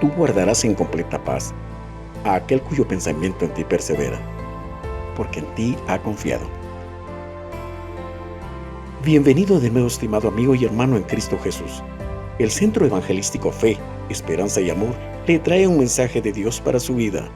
Tú guardarás en completa paz a aquel cuyo pensamiento en ti persevera, porque en ti ha confiado. Bienvenido de nuevo, estimado amigo y hermano en Cristo Jesús. El Centro Evangelístico Fe, Esperanza y Amor le trae un mensaje de Dios para su vida.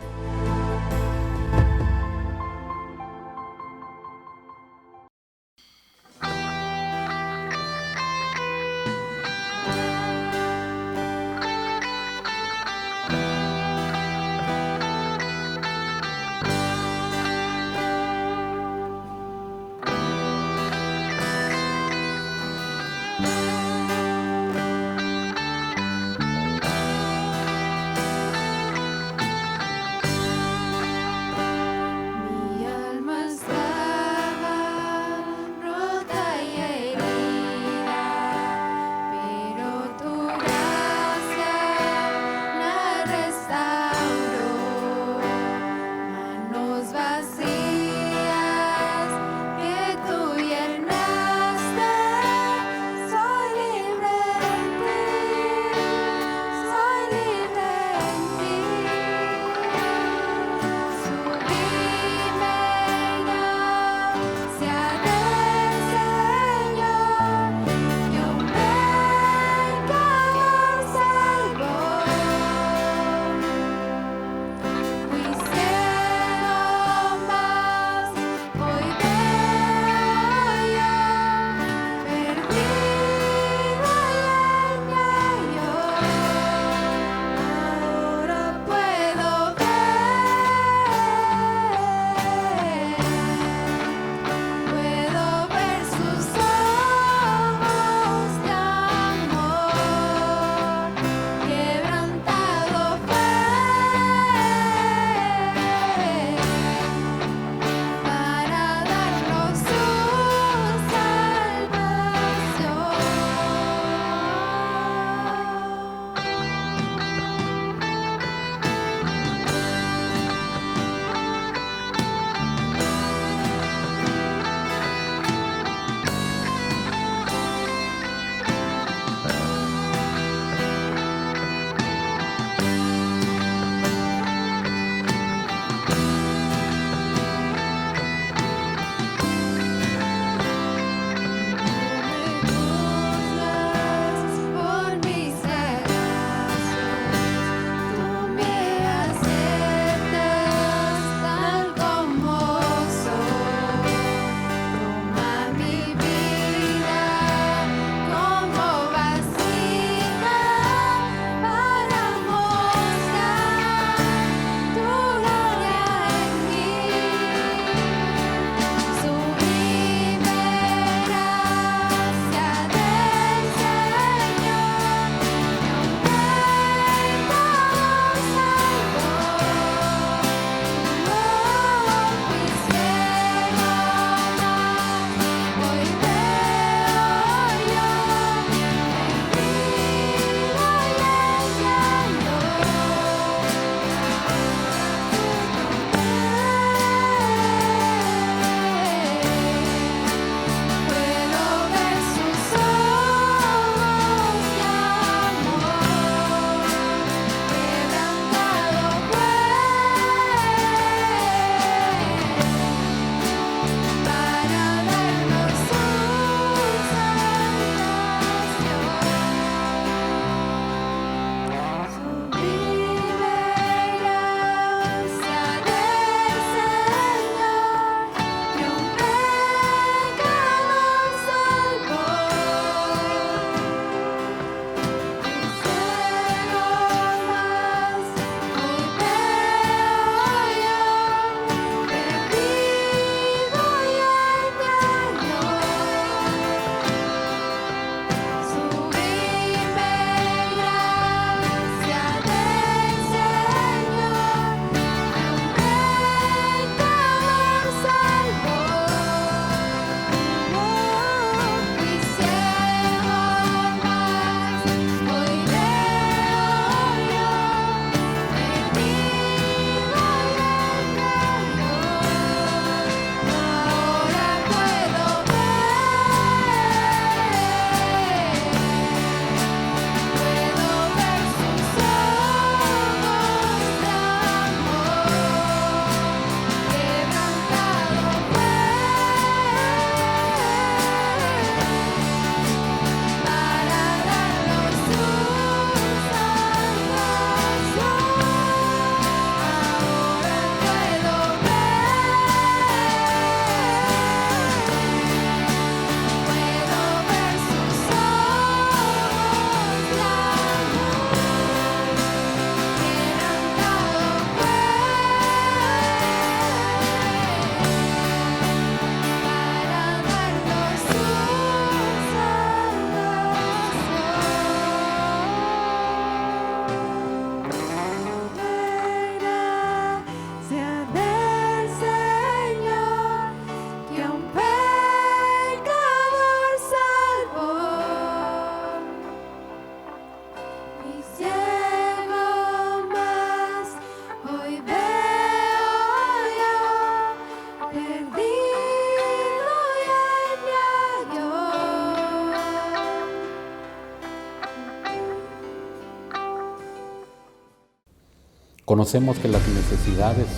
Conocemos que las necesidades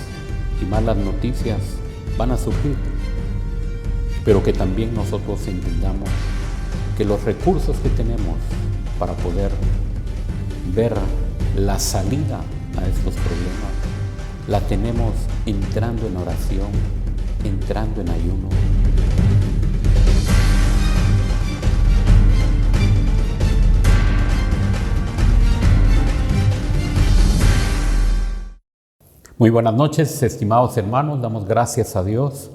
y malas noticias van a surgir, pero que también nosotros entendamos que los recursos que tenemos para poder ver la salida a estos problemas, la tenemos entrando en oración, entrando en ayuno. Muy buenas noches, estimados hermanos. Damos gracias a Dios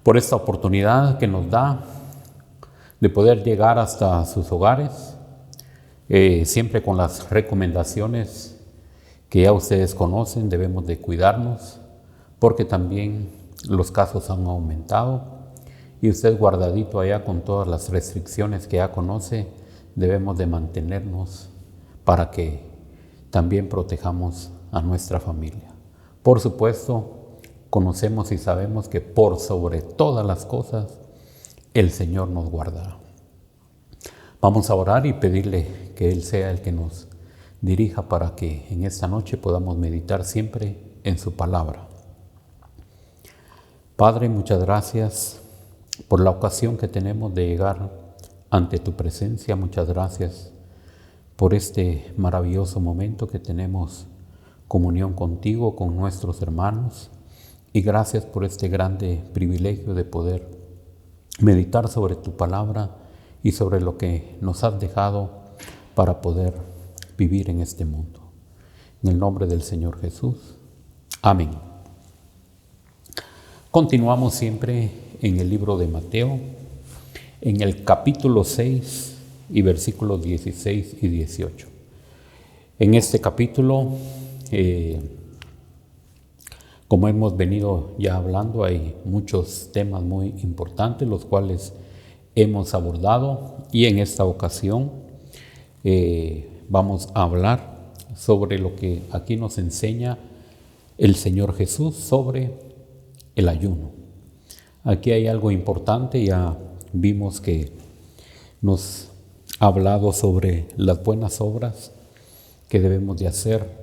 por esta oportunidad que nos da de poder llegar hasta sus hogares, siempre con las recomendaciones que ya ustedes conocen. Debemos de cuidarnos porque también los casos han aumentado y usted guardadito allá con todas las restricciones que ya conoce, debemos de mantenernos para que también protejamos a nuestra familia. Por supuesto, conocemos y sabemos que por sobre todas las cosas, el Señor nos guardará. Vamos a orar y pedirle que Él sea el que nos dirija para que en esta noche podamos meditar siempre en su palabra. Padre, muchas gracias por la ocasión que tenemos de llegar ante tu presencia. Muchas gracias por este maravilloso momento que tenemos comunión contigo, con nuestros hermanos, y gracias por este grande privilegio de poder meditar sobre tu palabra y sobre lo que nos has dejado para poder vivir en este mundo. En el nombre del Señor Jesús. Amén. Continuamos siempre en el libro de Mateo, en el capítulo 6 y versículos 16 y 18. En este capítulo, como hemos venido ya hablando, hay muchos temas muy importantes, los cuales hemos abordado, y en esta ocasión vamos a hablar sobre lo que aquí nos enseña el Señor Jesús sobre el ayuno. Aquí hay algo importante. Ya vimos que nos ha hablado sobre las buenas obras que debemos de hacer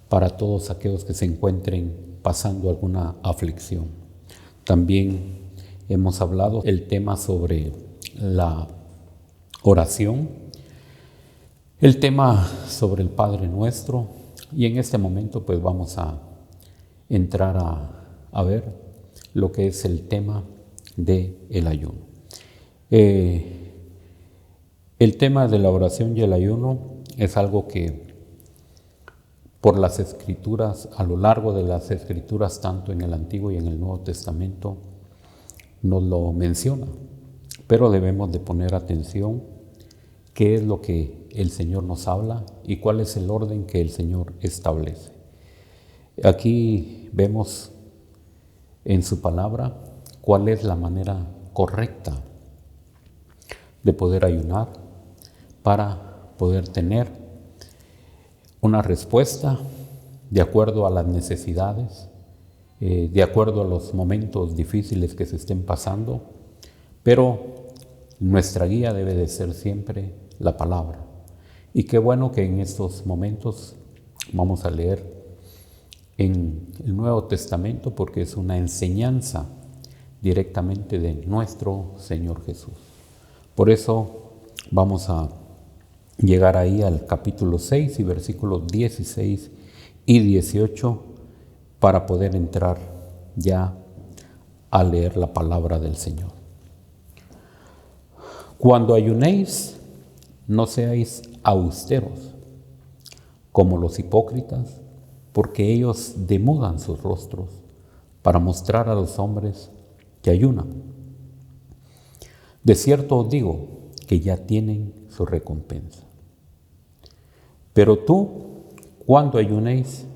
para todos aquellos que se encuentren pasando alguna aflicción. También hemos hablado el tema sobre la oración, el tema sobre el Padre Nuestro, y en este momento pues vamos a entrar a ver lo que es el tema del ayuno. El tema de la oración y el ayuno es algo que por las Escrituras, a lo largo de las Escrituras, tanto en el Antiguo y en el Nuevo Testamento, nos lo menciona. Pero debemos de poner atención qué es lo que el Señor nos habla y cuál es el orden que el Señor establece. Aquí vemos en su palabra cuál es la manera correcta de poder ayunar para poder tener una respuesta de acuerdo a las necesidades, de acuerdo a los momentos difíciles que se estén pasando, pero nuestra guía debe de ser siempre la palabra. Y qué bueno que en estos momentos vamos a leer en el Nuevo Testamento, porque es una enseñanza directamente de nuestro Señor Jesús. Por eso vamos a llegar ahí al capítulo 6 y versículos 16 y 18 para poder entrar ya a leer la palabra del Señor. Cuando ayunéis, no seáis austeros como los hipócritas, porque ellos demudan sus rostros para mostrar a los hombres que ayunan. De cierto os digo que ya tienen su recompensa. Pero tú, cuando ayunéis,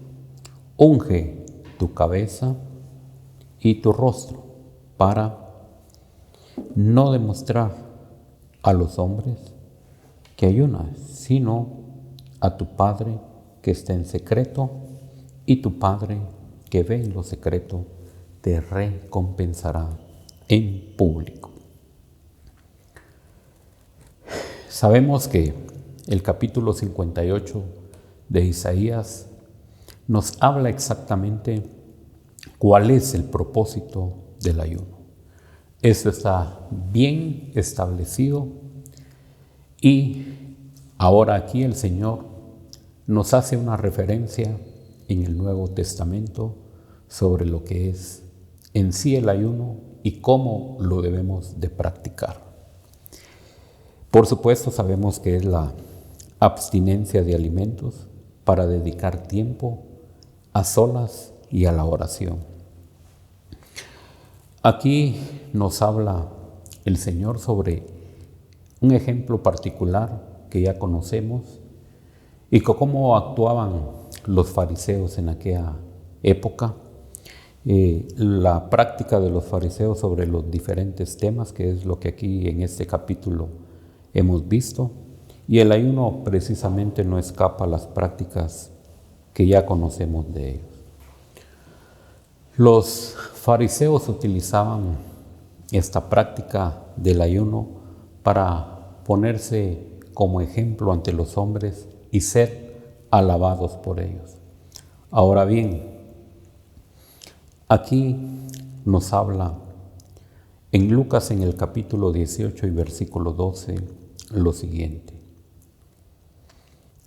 unge tu cabeza y tu rostro para no demostrar a los hombres que ayunas, sino a tu Padre que está en secreto, y tu Padre que ve en lo secreto te recompensará en público. Sabemos que el capítulo 58 de Isaías nos habla exactamente cuál es el propósito del ayuno. Esto está bien establecido y ahora aquí el Señor nos hace una referencia en el Nuevo Testamento sobre lo que es en sí el ayuno y cómo lo debemos de practicar. Por supuesto, sabemos que es la abstinencia de alimentos para dedicar tiempo a solas y a la oración. Aquí nos habla el Señor sobre un ejemplo particular que ya conocemos y cómo actuaban los fariseos en aquella época. La práctica de los fariseos sobre los diferentes temas, que es lo que aquí en este capítulo hemos visto, y el ayuno precisamente no escapa a las prácticas que ya conocemos de ellos. Los fariseos utilizaban esta práctica del ayuno para ponerse como ejemplo ante los hombres y ser alabados por ellos. Ahora bien, aquí nos habla en Lucas en el capítulo 18 y versículo 12 lo siguiente: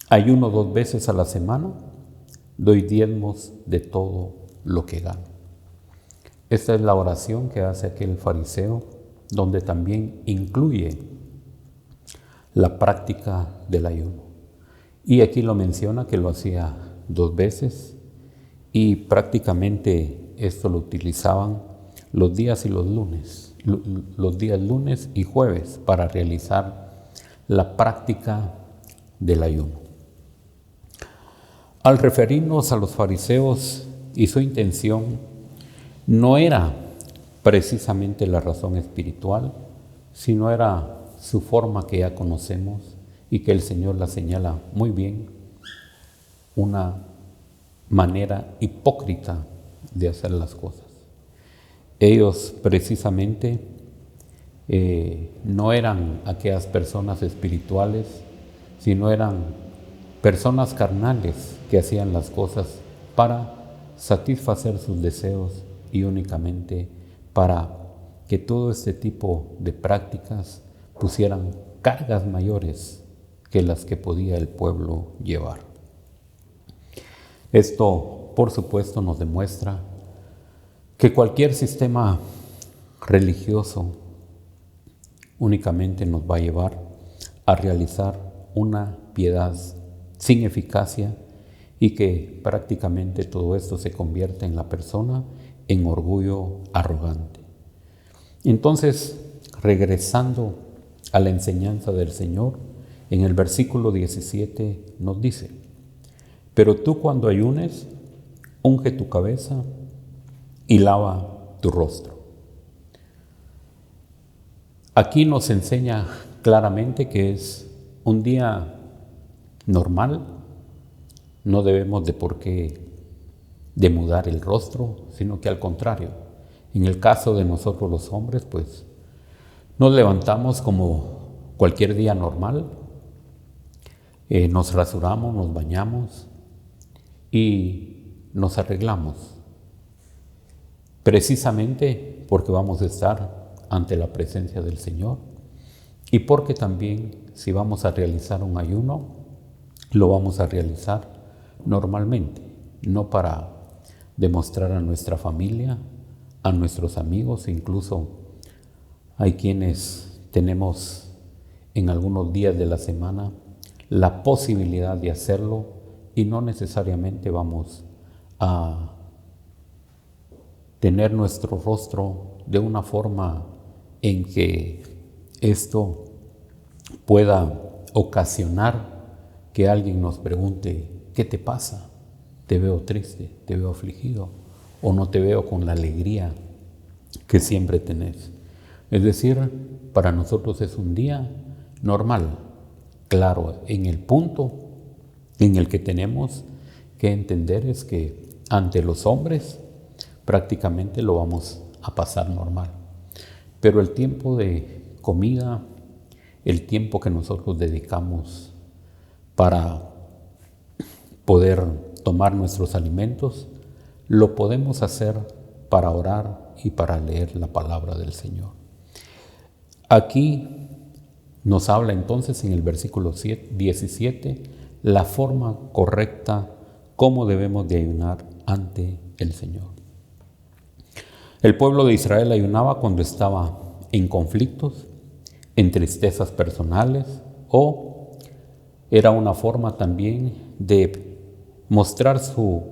ayuno 2 veces a la semana, doy diezmos de todo lo que gano. Esta es la oración que hace aquel fariseo, donde también incluye la práctica del ayuno. Y aquí lo menciona que lo hacía 2 veces y prácticamente esto lo utilizaban los días y los lunes, los días lunes y jueves para realizar la práctica del ayuno. Al referirnos a los fariseos y su intención, no era precisamente la razón espiritual, sino era su forma que ya conocemos y que el Señor la señala muy bien, una manera hipócrita de hacer las cosas. Ellos precisamente no eran aquellas personas espirituales, sino eran personas carnales que hacían las cosas para satisfacer sus deseos y únicamente para que todo este tipo de prácticas pusieran cargas mayores que las que podía el pueblo llevar. Esto, por supuesto, nos demuestra que cualquier sistema religioso únicamente nos va a llevar a realizar una piedad sin eficacia y que prácticamente todo esto se convierte en la persona en orgullo arrogante. Entonces, regresando a la enseñanza del Señor, en el versículo 17 nos dice: pero tú cuando ayunes, unge tu cabeza y lava tu rostro. Aquí nos enseña claramente que es un día normal, no debemos de por qué demudar el rostro, sino que al contrario, en el caso de nosotros los hombres, pues nos levantamos como cualquier día normal, nos rasuramos, nos bañamos y nos arreglamos, precisamente porque vamos a estar ante la presencia del Señor y porque también si vamos a realizar un ayuno, lo vamos a realizar normalmente, no para demostrar a nuestra familia, a nuestros amigos. Incluso hay quienes tenemos en algunos días de la semana la posibilidad de hacerlo y no necesariamente vamos a tener nuestro rostro de una forma en que esto pueda ocasionar que alguien nos pregunte: ¿qué te pasa? Te veo triste, te veo afligido, o no te veo con la alegría que siempre tenés. Es decir, para nosotros es un día normal, claro, en el punto en el que tenemos que entender es que ante los hombres prácticamente lo vamos a pasar normal. Pero el tiempo de comida, el tiempo que nosotros dedicamos para poder tomar nuestros alimentos, lo podemos hacer para orar y para leer la palabra del Señor. Aquí nos habla entonces en el versículo 17 la forma correcta cómo debemos de ayunar ante el Señor. El pueblo de Israel ayunaba cuando estaba en conflictos, en tristezas personales, o era una forma también de mostrar su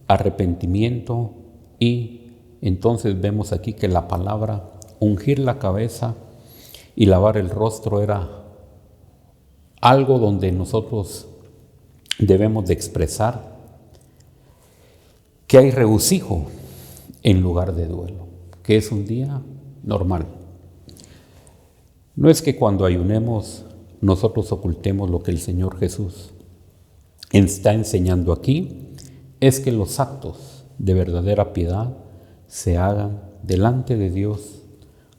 arrepentimiento. Y entonces vemos aquí que la palabra ungir la cabeza y lavar el rostro era algo donde nosotros debemos de expresar que hay regocijo en lugar de duelo, que es un día normal. No es que cuando ayunemos nosotros ocultemos lo que el Señor Jesús está enseñando aquí, es que los actos de verdadera piedad se hagan delante de Dios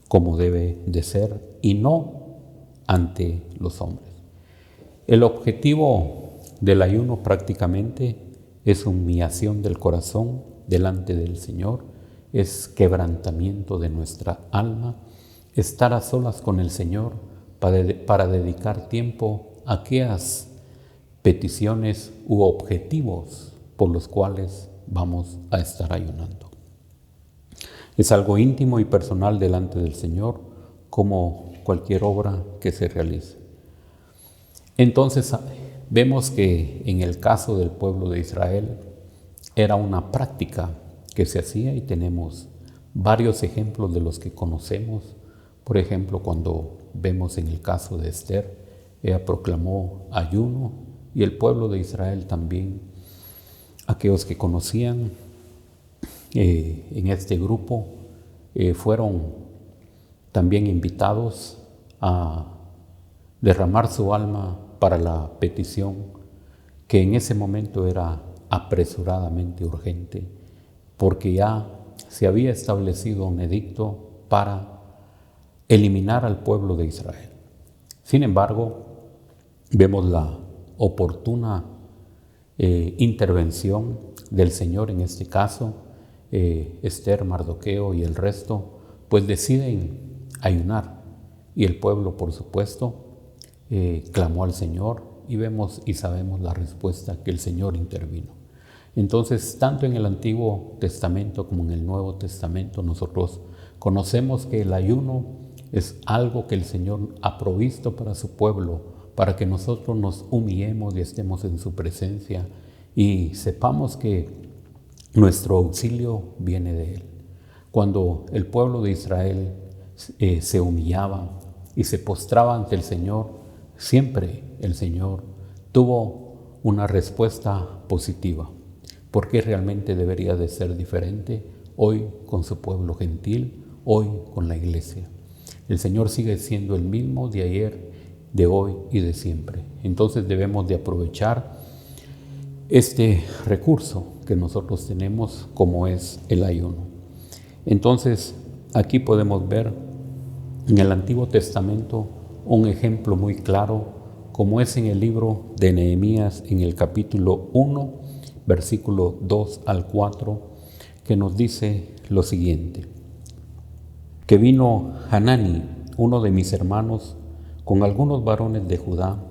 como debe de ser y no ante los hombres. El objetivo del ayuno prácticamente es humillación del corazón delante del Señor, es quebrantamiento de nuestra alma, estar a solas con el Señor para dedicar tiempo a aquellas peticiones u objetivos por los cuales vamos a estar ayunando. Es algo íntimo y personal delante del Señor, como cualquier obra que se realice. Entonces vemos que en el caso del pueblo de Israel era una práctica que se hacía y tenemos varios ejemplos de los que conocemos. Por ejemplo, cuando vemos en el caso de Esther, ella proclamó ayuno y el pueblo de Israel también, aquellos que conocían en este grupo, fueron también invitados a derramar su alma para la petición que en ese momento era apresuradamente urgente, porque ya se había establecido un edicto para eliminar al pueblo de Israel. Sin embargo, vemos la oportuna intervención del Señor en este caso. Esther, Mardoqueo y el resto pues deciden ayunar, y el pueblo por supuesto clamó al Señor, y vemos y sabemos la respuesta que el Señor intervino. Entonces, tanto en el Antiguo Testamento como en el Nuevo Testamento nosotros conocemos que el ayuno es algo que el Señor ha provisto para su pueblo, para que nosotros nos humillemos y estemos en su presencia y sepamos que nuestro auxilio viene de Él. Cuando el pueblo de Israel se humillaba y se postraba ante el Señor, siempre el Señor tuvo una respuesta positiva. ¿Por qué realmente debería de ser diferente hoy con su pueblo gentil, hoy con la iglesia? El Señor sigue siendo el mismo de ayer, de hoy y de siempre. Entonces debemos de aprovechar este recurso que nosotros tenemos, como es el ayuno. Entonces aquí podemos ver en el Antiguo Testamento un ejemplo muy claro, como es en el libro de Nehemías, en el capítulo 1, versículo 2 al 4, que nos dice lo siguiente: que vino Hanani, uno de mis hermanos, con algunos varones de Judá,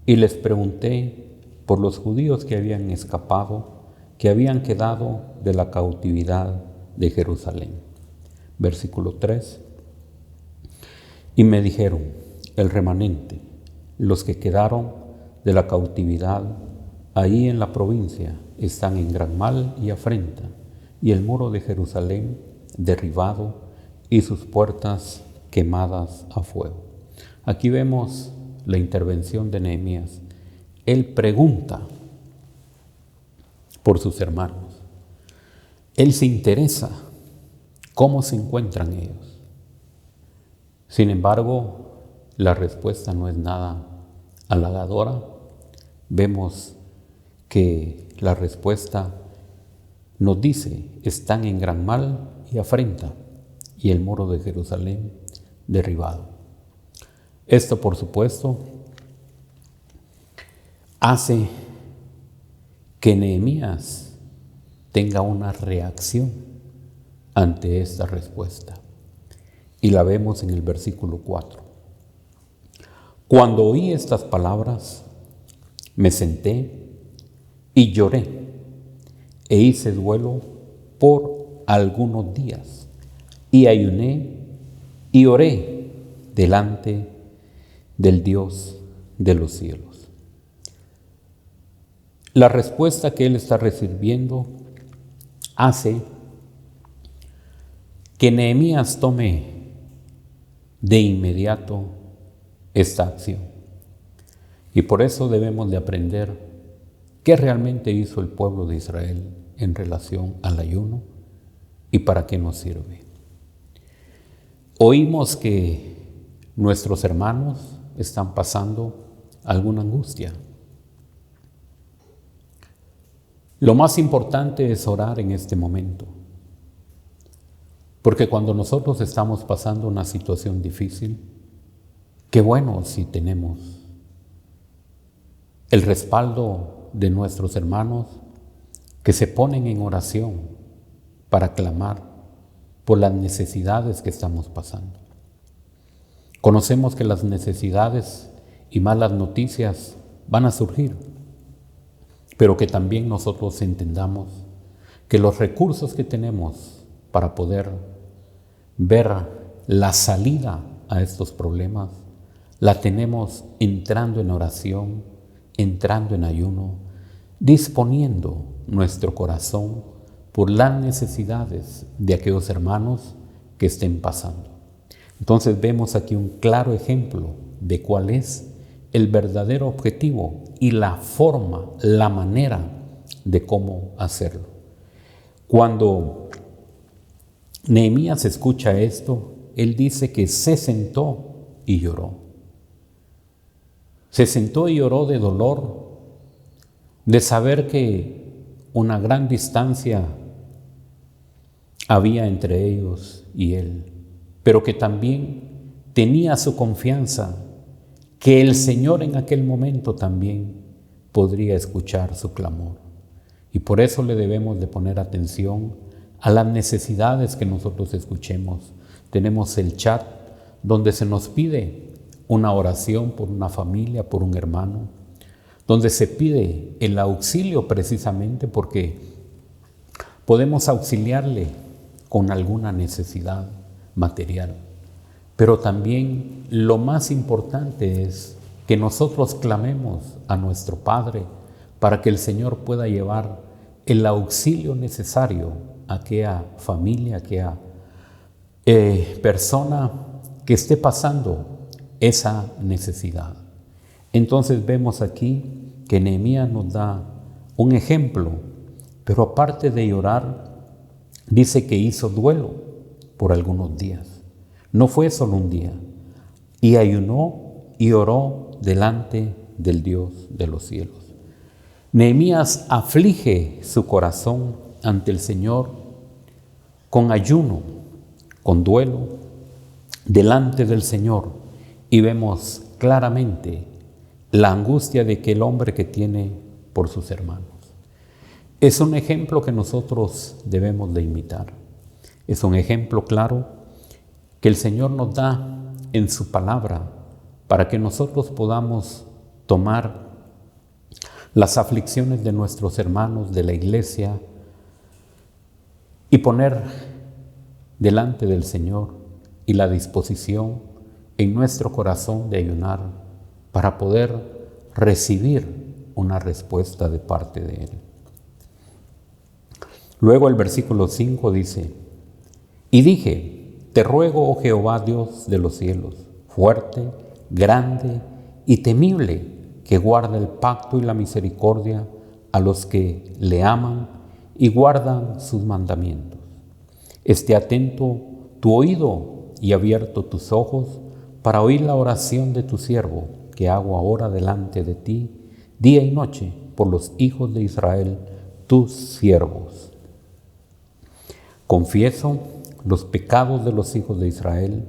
y les pregunté por los judíos que habían escapado, que habían quedado de la cautividad de Jerusalén. Versículo 3. Y me dijeron: el remanente, los que quedaron de la cautividad ahí en la provincia, están en gran mal y afrenta, y el muro de Jerusalén derribado y sus puertas quemadas a fuego. Aquí vemos la intervención de Nehemías. Él pregunta por sus hermanos. Él se interesa cómo se encuentran ellos. Sin embargo, la respuesta no es nada halagadora. Vemos que la respuesta nos dice: están en gran mal y afrenta, y el muro de Jerusalén derribado. Esto, por supuesto, hace que Nehemías tenga una reacción ante esta respuesta. Y la vemos en el versículo 4. Cuando oí estas palabras, me senté y lloré e hice duelo por algunos días y ayuné y oré delante del Dios de los cielos. La respuesta que él está recibiendo hace que Nehemías tome de inmediato esta acción. Y por eso debemos de aprender qué realmente hizo el pueblo de Israel en relación al ayuno y para qué nos sirve. Oímos que nuestros hermanos están pasando alguna angustia. Lo más importante es orar en este momento, porque cuando nosotros estamos pasando una situación difícil, qué bueno si tenemos el respaldo de nuestros hermanos que se ponen en oración para clamar por las necesidades que estamos pasando. Conocemos que las necesidades y malas noticias van a surgir, pero que también nosotros entendamos que los recursos que tenemos para poder ver la salida a estos problemas, la tenemos entrando en oración, entrando en ayuno, disponiendo nuestro corazón por las necesidades de aquellos hermanos que estén pasando. Entonces vemos aquí un claro ejemplo de cuál es el verdadero objetivo y la forma, la manera de cómo hacerlo. Cuando Nehemías escucha esto, él dice que se sentó y lloró. Se sentó y lloró de dolor, de saber que una gran distancia había entre ellos y él, pero que también tenía su confianza que el Señor en aquel momento también podría escuchar su clamor. Y por eso le debemos de poner atención a las necesidades que nosotros escuchemos. Tenemos el chat donde se nos pide una oración por una familia, por un hermano, donde se pide el auxilio precisamente porque podemos auxiliarle con alguna necesidad material. Pero también lo más importante es que nosotros clamemos a nuestro Padre para que el Señor pueda llevar el auxilio necesario a aquella familia, a aquella persona que esté pasando esa necesidad. Entonces vemos aquí que Nehemías nos da un ejemplo, pero aparte de llorar, dice que hizo duelo por algunos días. No fue solo un día. Y ayunó y oró delante del Dios de los cielos. Nehemías aflige su corazón ante el Señor con ayuno, con duelo, delante del Señor. Y vemos claramente la angustia de aquel hombre que tiene por sus hermanos. Es un ejemplo que nosotros debemos de imitar. Es un ejemplo claro que el Señor nos da en su palabra para que nosotros podamos tomar las aflicciones de nuestros hermanos de la iglesia y poner delante del Señor y la disposición en nuestro corazón de ayunar para poder recibir una respuesta de parte de Él. Luego el versículo 5 dice: y dije, te ruego, oh Jehová, Dios de los cielos, fuerte, grande y temible, que guarda el pacto y la misericordia a los que le aman y guardan sus mandamientos. Esté atento tu oído y abierto tus ojos para oír la oración de tu siervo, que hago ahora delante de ti, día y noche, por los hijos de Israel, tus siervos. Confieso los pecados de los hijos de Israel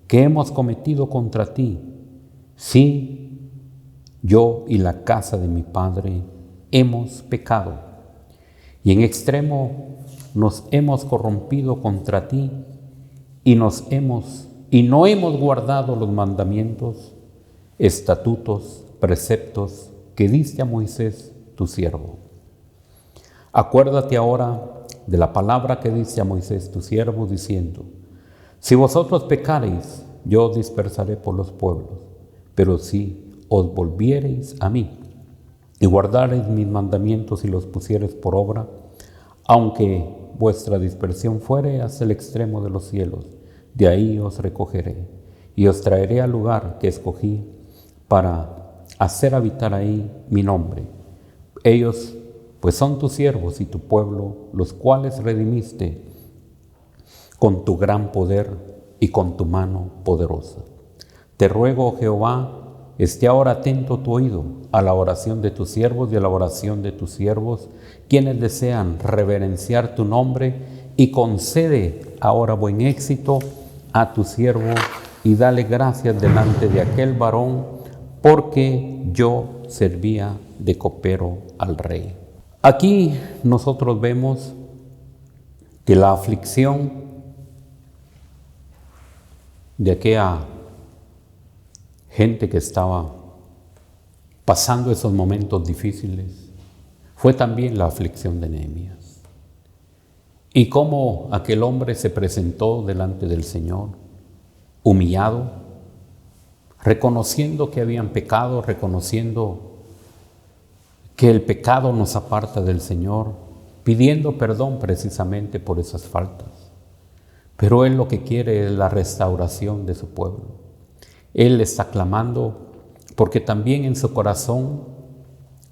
que hemos cometido contra ti. Sí, yo y la casa de mi padre hemos pecado y en extremo nos hemos corrompido contra ti y no hemos guardado los mandamientos, estatutos, preceptos que diste a Moisés tu siervo. Acuérdate ahora de la palabra que diste a Moisés tu siervo, diciendo: si vosotros pecareis, yo os dispersaré por los pueblos, pero si os volviereis a mí y guardareis mis mandamientos y los pusiereis por obra, aunque vuestra dispersión fuere hasta el extremo de los cielos, de ahí os recogeré y os traeré al lugar que escogí para hacer habitar ahí mi nombre. Ellos pues son tus siervos y tu pueblo, los cuales redimiste con tu gran poder y con tu mano poderosa. Te ruego, oh Jehová, esté ahora atento tu oído a la oración de tus siervos y a la oración de tus siervos, quienes desean reverenciar tu nombre, y concede ahora buen éxito a tu siervo y dale gracias delante de aquel varón, porque yo servía de copero al rey. Aquí nosotros vemos que la aflicción de aquella gente que estaba pasando esos momentos difíciles fue también la aflicción de Nehemías. Y cómo aquel hombre se presentó delante del Señor, humillado, reconociendo que habían pecado, reconociendo que el pecado nos aparta del Señor, pidiendo perdón precisamente por esas faltas. Pero Él lo que quiere es la restauración de su pueblo. Él está clamando porque también en su corazón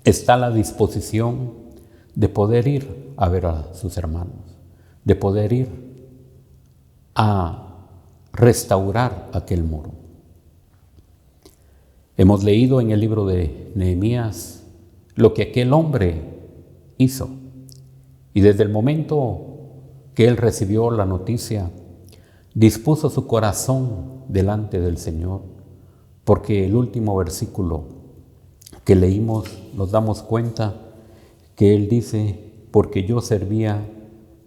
está la disposición de poder ir a ver a sus hermanos, de poder ir a restaurar aquel muro. Hemos leído en el libro de Nehemías lo que aquel hombre hizo. Y desde el momento que él recibió la noticia, dispuso su corazón delante del Señor, porque el último versículo que leímos nos damos cuenta que él dice: porque yo servía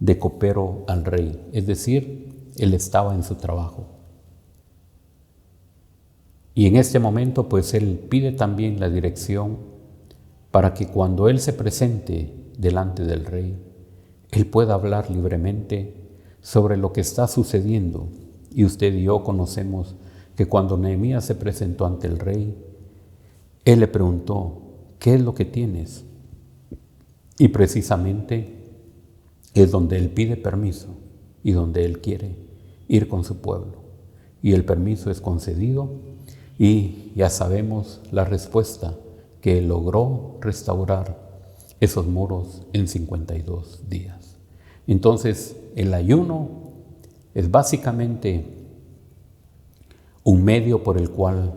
de copero al rey. Es decir, él estaba en su trabajo. Y en este momento pues él pide también la dirección para que cuando él se presente delante del rey, él pueda hablar libremente sobre lo que está sucediendo. Y usted y yo conocemos que cuando Nehemías se presentó ante el rey, él le preguntó: ¿qué es lo que tienes? Y precisamente es donde él pide permiso y donde él quiere ir con su pueblo. Y el permiso es concedido y ya sabemos la respuesta, que logró restaurar esos muros en 52 días. Entonces, el ayuno es básicamente un medio por el cual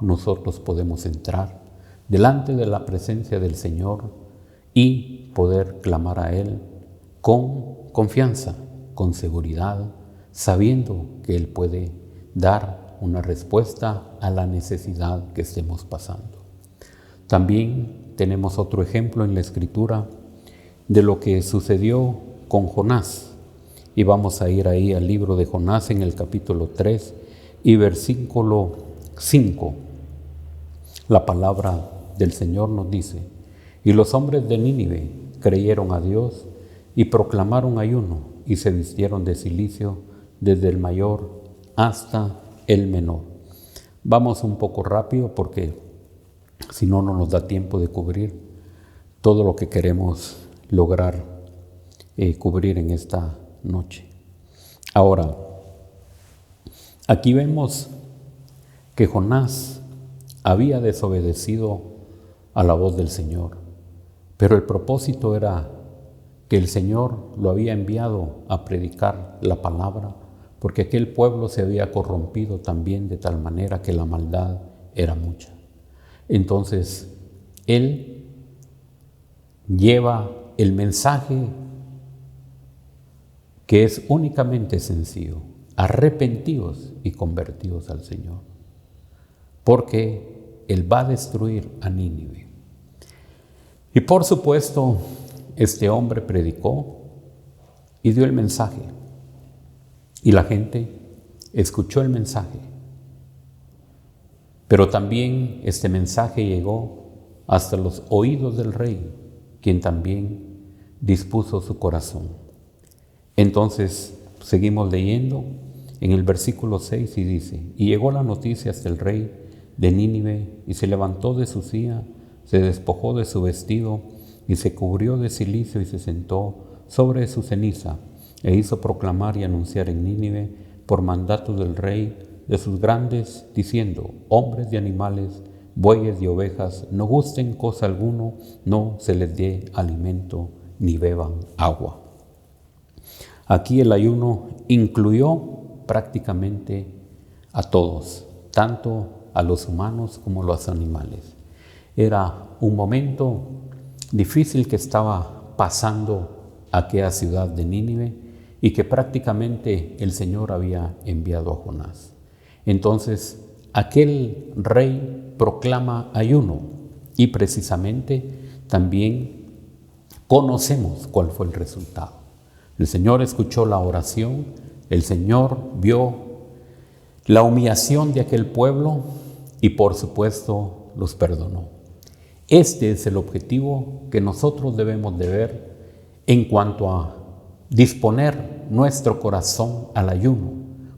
nosotros podemos entrar delante de la presencia del Señor y poder clamar a Él con confianza, con seguridad, sabiendo que Él puede dar una respuesta a la necesidad que estemos pasando. También tenemos otro ejemplo en la Escritura de lo que sucedió con Jonás. Y vamos a ir ahí al libro de Jonás en el capítulo 3 y versículo 5. La palabra del Señor nos dice: y los hombres de Nínive creyeron a Dios y proclamaron ayuno y se vistieron de cilicio desde el mayor hasta el menor. Vamos un poco rápido porque si no, no nos da tiempo de cubrir todo lo que queremos lograr cubrir en esta noche. Ahora, aquí vemos que Jonás había desobedecido a la voz del Señor, pero el propósito era que el Señor lo había enviado a predicar la palabra, porque aquel pueblo se había corrompido también de tal manera que la maldad era mucha. Entonces, Él lleva el mensaje que es únicamente sencillo: arrepentíos y convertíos al Señor, porque Él va a destruir a Nínive. Y por supuesto, este hombre predicó y dio el mensaje. Y la gente escuchó el mensaje. Pero también este mensaje llegó hasta los oídos del rey, quien también dispuso su corazón. Entonces, seguimos leyendo en el versículo 6 y dice: y llegó la noticia hasta el rey de Nínive, y se levantó de su silla, se despojó de su vestido, y se cubrió de cilicio, y se sentó sobre su ceniza, e hizo proclamar y anunciar en Nínive, por mandato del rey, de sus grandes, diciendo: hombres y animales, bueyes y ovejas, no gusten cosa alguno, no se les dé alimento, ni beban agua. Aquí el ayuno incluyó prácticamente a todos, tanto a los humanos como a los animales. Era un momento difícil que estaba pasando aquella ciudad de Nínive y que prácticamente el Señor había enviado a Jonás. Entonces, aquel rey proclama ayuno y precisamente también conocemos cuál fue el resultado. El Señor escuchó la oración, el Señor vio la humillación de aquel pueblo y por supuesto los perdonó. Este es el objetivo que nosotros debemos de ver en cuanto a disponer nuestro corazón al ayuno,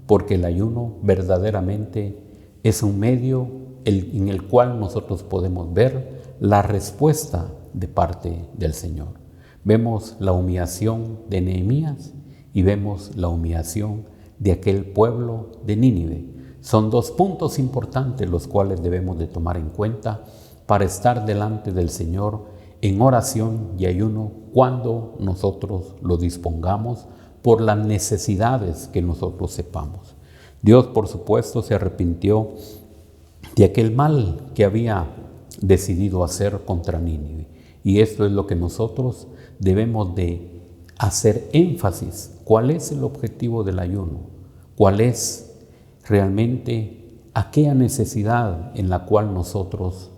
porque el ayuno verdaderamente es un medio en el cual nosotros podemos ver la respuesta de parte del Señor. Vemos la humillación de Nehemías y vemos la humillación de aquel pueblo de Nínive. Son dos puntos importantes los cuales debemos de tomar en cuenta para estar delante del Señor en oración y ayuno cuando nosotros lo dispongamos por las necesidades que nosotros sepamos. Dios, por supuesto, se arrepintió de aquel mal que había decidido hacer contra Nínive. Y esto es lo que nosotros debemos de hacer énfasis. ¿Cuál es el objetivo del ayuno? ¿Cuál es realmente aquella necesidad en la cual nosotros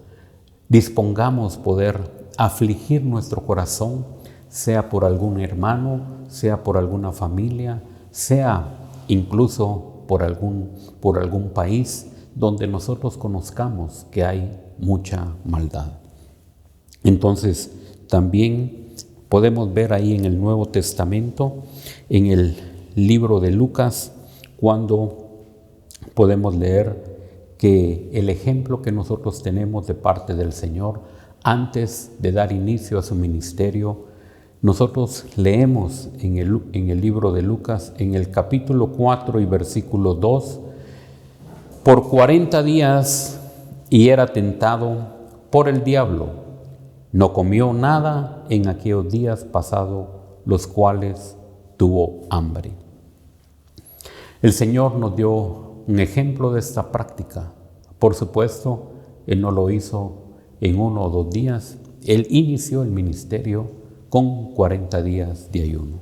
dispongamos poder afligir nuestro corazón, sea por algún hermano, sea por alguna familia, sea incluso por algún país donde nosotros conozcamos que hay mucha maldad? Entonces, también podemos ver ahí en el Nuevo Testamento, en el libro de Lucas, cuando podemos leer que el ejemplo que nosotros tenemos de parte del Señor antes de dar inicio a su ministerio, nosotros leemos en el libro de Lucas, en el capítulo 4 y versículo 2, por 40 días y era tentado por el diablo. No comió nada en aquellos días pasados, los cuales tuvo hambre. El Señor nos dio un ejemplo de esta práctica. Por supuesto, Él no lo hizo en 1 o 2 días. Él inició el ministerio con 40 días de ayuno.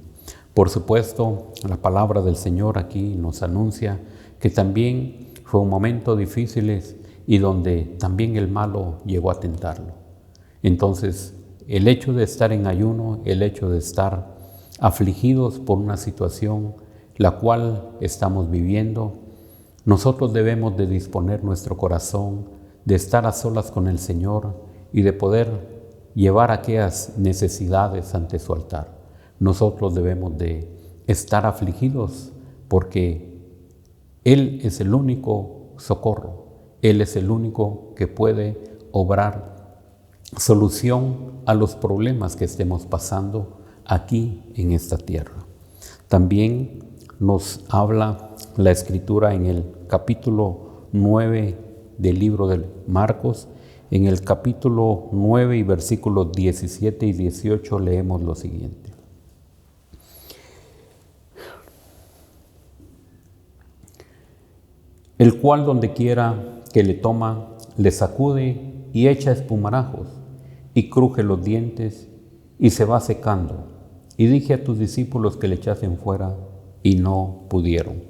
Por supuesto, la palabra del Señor aquí nos anuncia que también fue un momento difícil y donde también el malo llegó a tentarlo. Entonces, el hecho de estar en ayuno, el hecho de estar afligidos por una situación la cual estamos viviendo, nosotros debemos de disponer nuestro corazón, de estar a solas con el Señor y de poder llevar aquellas necesidades ante su altar. Nosotros debemos de estar afligidos porque Él es el único socorro, Él es el único que puede obrar solución a los problemas que estemos pasando aquí en esta tierra. También nos habla la Escritura en el capítulo 9 del libro de Marcos. En el capítulo 9 y versículos 17 y 18 leemos lo siguiente. El cual donde quiera que le toma, le sacude y echa espumarajos, y cruje los dientes, y se va secando. Y dije a tus discípulos que le echasen fuera, y no pudieron.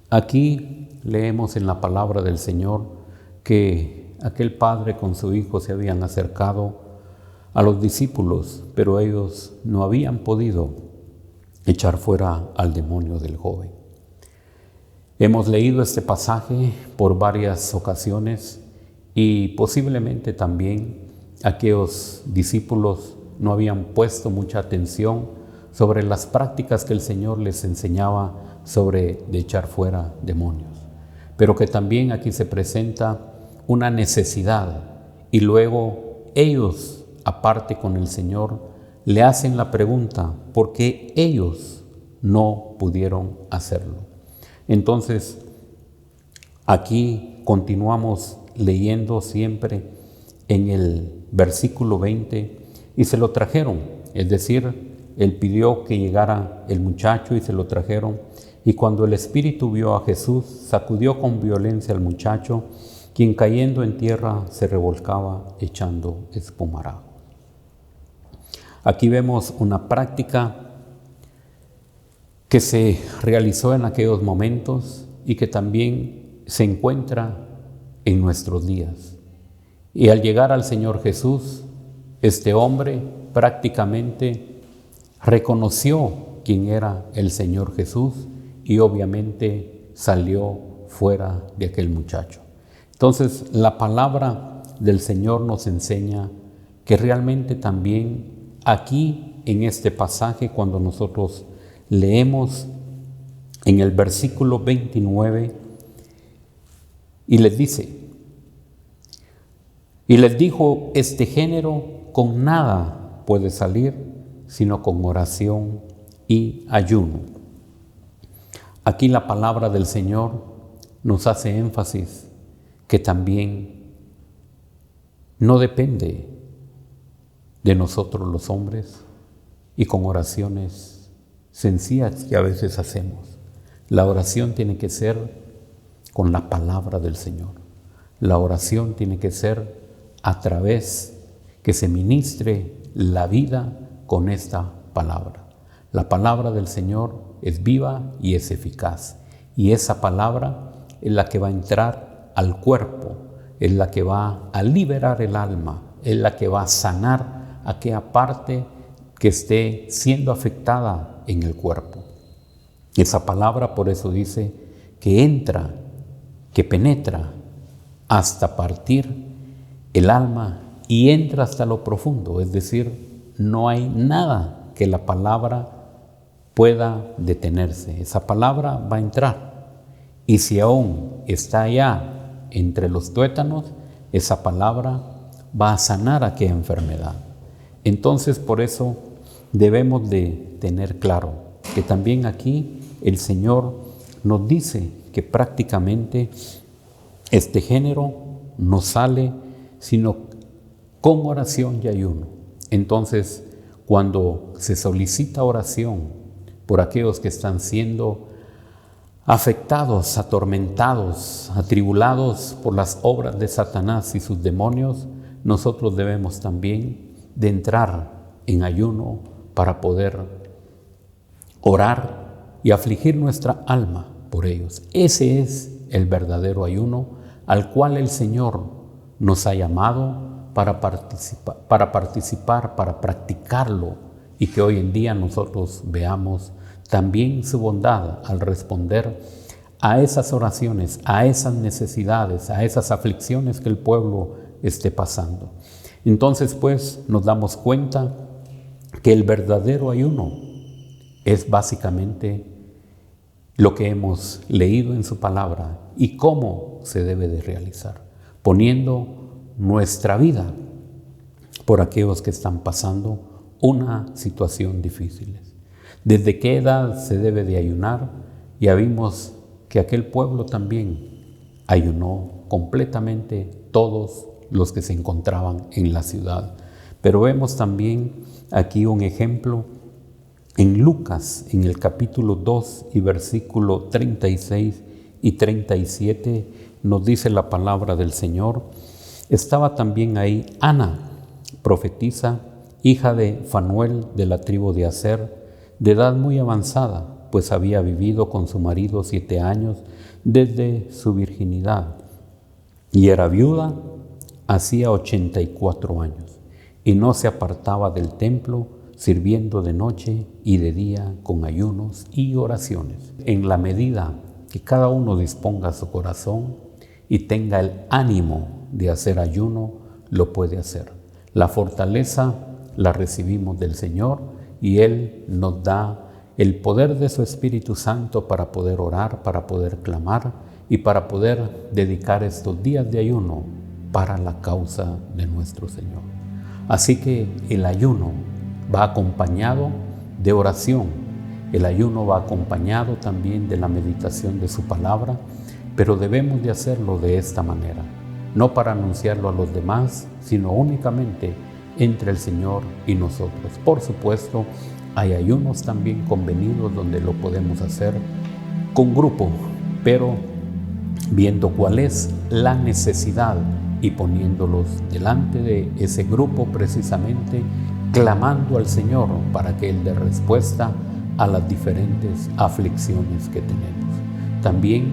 Aquí leemos en la palabra del Señor que aquel padre con su hijo se habían acercado a los discípulos, pero ellos no habían podido echar fuera al demonio del joven. Hemos leído este pasaje por varias ocasiones y posiblemente también aquellos discípulos no habían puesto mucha atención sobre las prácticas que el Señor les enseñaba sobre de echar fuera demonios, pero que también aquí se presenta una necesidad y luego ellos, aparte con el Señor, le hacen la pregunta ¿por qué ellos no pudieron hacerlo? Entonces, aquí continuamos leyendo siempre en el versículo 20 y se lo trajeron, es decir, él pidió que llegara el muchacho y se lo trajeron. Y cuando el espíritu vio a Jesús, sacudió con violencia al muchacho, quien cayendo en tierra se revolcaba echando espumarajo. Aquí vemos una práctica que se realizó en aquellos momentos y que también se encuentra en nuestros días. Y al llegar al Señor Jesús, este hombre prácticamente reconoció quién era el Señor Jesús y obviamente salió fuera de aquel muchacho. Entonces, la palabra del Señor nos enseña que realmente también aquí en este pasaje, cuando nosotros leemos en el versículo 29, y les dice, y les dijo, este género con nada puede salir, sino con oración y ayuno. Aquí la palabra del Señor nos hace énfasis que también no depende de nosotros los hombres y con oraciones sencillas que a veces hacemos. La oración tiene que ser con la palabra del Señor. La oración tiene que ser a través que se ministre la vida con esta palabra. La palabra del Señor es viva y es eficaz. Y esa palabra es la que va a entrar al cuerpo, es la que va a liberar el alma, es la que va a sanar aquella parte que esté siendo afectada en el cuerpo. Esa palabra por eso dice que entra, que penetra hasta partir el alma y entra hasta lo profundo, es decir, no hay nada que la palabra pueda detenerse. Esa palabra va a entrar y si aún está allá entre los tuétanos, esa palabra va a sanar aquella enfermedad. Entonces, por eso debemos de tener claro que también aquí el Señor nos dice que prácticamente este género no sale sino con oración y ayuno. Entonces, cuando se solicita oración por aquellos que están siendo afectados, atormentados, atribulados por las obras de Satanás y sus demonios, nosotros debemos también de entrar en ayuno para poder orar y afligir nuestra alma por ellos. Ese es el verdadero ayuno al cual el Señor nos ha llamado para participar, para practicarlo y que hoy en día nosotros veamos también su bondad al responder a esas oraciones, a esas necesidades, a esas aflicciones que el pueblo esté pasando. Entonces, pues, nos damos cuenta que el verdadero ayuno es básicamente lo que hemos leído en su palabra y cómo se debe de realizar, poniendo nuestra vida por aquellos que están pasando una situación difícil. ¿Desde qué edad se debe de ayunar? Ya vimos que aquel pueblo también ayunó completamente, todos los que se encontraban en la ciudad. Pero vemos también aquí un ejemplo en Lucas, en el capítulo 2 y versículo 36 y 37, nos dice la palabra del Señor. Estaba también ahí Ana, profetisa, hija de Fanuel de la tribu de Aser, de edad muy avanzada, pues había vivido con su marido 7 años desde su virginidad, y era viuda hacía 84 años. y no se apartaba del templo, sirviendo de noche y de día con ayunos y oraciones. En la medida que cada uno disponga su corazón y tenga el ánimo de hacer ayuno, lo puede hacer. La fortaleza la recibimos del Señor y Él nos da el poder de su Espíritu Santo para poder orar, para poder clamar y para poder dedicar estos días de ayuno para la causa de nuestro Señor. Así que el ayuno va acompañado de oración, el ayuno va acompañado también de la meditación de su palabra, pero debemos de hacerlo de esta manera, no para anunciarlo a los demás, sino únicamente entre el Señor y nosotros. Por supuesto, hay ayunos también convenidos donde lo podemos hacer con grupo, pero viendo cuál es la necesidad y poniéndolos delante de ese grupo precisamente, clamando al Señor para que Él dé respuesta a las diferentes aflicciones que tenemos. También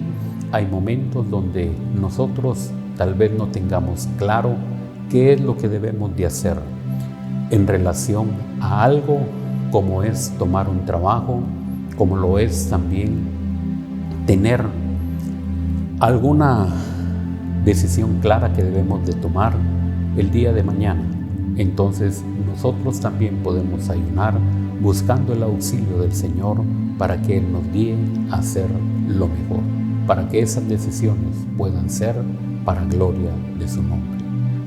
hay momentos donde nosotros tal vez no tengamos claro qué es lo que debemos de hacer en relación a algo como es tomar un trabajo, como lo es también tener alguna decisión clara que debemos de tomar el día de mañana. Entonces nosotros también podemos ayunar buscando el auxilio del Señor para que Él nos guíe a hacer lo mejor, para que esas decisiones puedan ser para gloria de su nombre.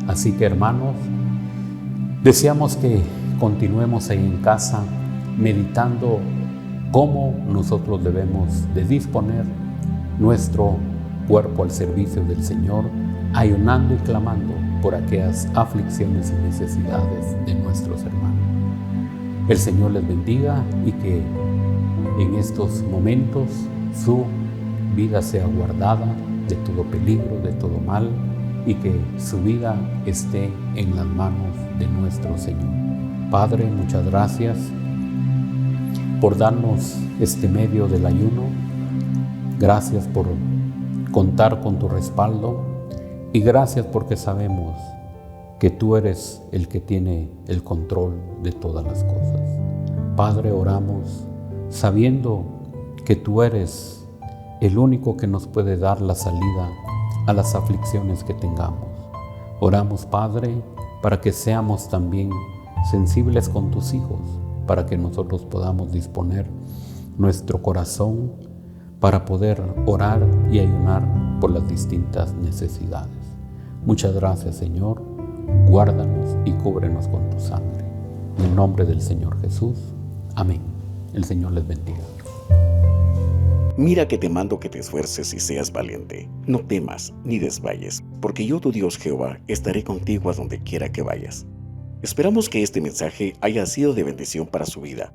Así que, hermanos, deseamos que continuemos ahí en casa meditando cómo nosotros debemos de disponer nuestro cuerpo al servicio del Señor, ayunando y clamando por aquellas aflicciones y necesidades de nuestros hermanos. El Señor les bendiga y que en estos momentos su vida sea guardada de todo peligro, de todo mal, y que su vida esté en las manos de nuestro Señor. Padre, muchas gracias por darnos este medio del ayuno. Gracias por contar con tu respaldo y gracias porque sabemos que tú eres el que tiene el control de todas las cosas. Padre, oramos sabiendo que tú eres el único que nos puede dar la salida a las aflicciones que tengamos. Oramos, Padre, para que seamos también sensibles con tus hijos, para que nosotros podamos disponer nuestro corazón para poder orar y ayunar por las distintas necesidades. Muchas gracias, Señor. Guárdanos y cúbrenos con tu sangre. En el nombre del Señor Jesús. Amén. El Señor les bendiga. Mira que te mando que te esfuerces y seas valiente. No temas ni desmayes, porque yo, tu Dios Jehová, estaré contigo a donde quiera que vayas. Esperamos que este mensaje haya sido de bendición para su vida.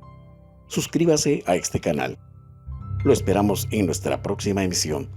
Suscríbase a este canal. Lo esperamos en nuestra próxima emisión.